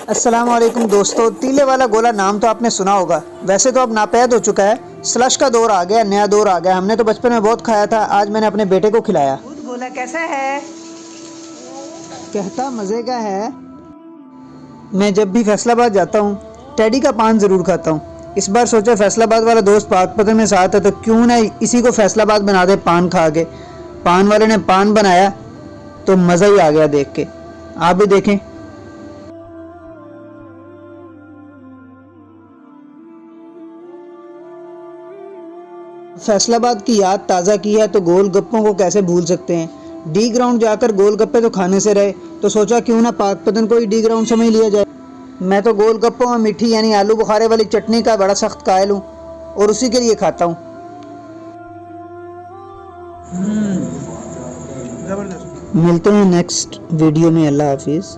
अस्सलाम वालेकुम दोस्तों, तीले वाला गोला नाम तो आपने सुना होगा। वैसे तो अब नापैद हो चुका है। स्लश का दौर आ गया, नया दौर आ गया। हमने तो बचपन में बहुत खाया था। आज मैंने अपने बेटे को खिलाया। दूध गोला कैसा है? कहता मज़े का है। मैं जब भी फैसलाबाद जाता हूँ टेडी का पान ज़रूर खाता हूँ। इस बार सोचा फैसलाबाद वाला दोस्त पाकपतन में साथ है तो क्यों ना इसी को फैसलाबाद बना दे पान खा के। पान वाले ने पान बनाया तो मज़ा ही आ गया देख के। आप भी देखें। फैसलाबाद की याद ताज़ा की है तो गोलगप्पों को कैसे भूल सकते हैं। डी ग्राउंड जाकर गोलगप्पे तो खाने से रहे तो सोचा क्यों ना पाकपतन को ही डी ग्राउंड समझ लिया जाए। मैं तो गोलगप्पों में मीठी यानी आलू बुखारे वाली चटनी का बड़ा सख्त कायल हूँ और उसी के लिए खाता हूँ। मिलते हैं नेक्स्ट वीडियो में। अल्लाह हाफिज़।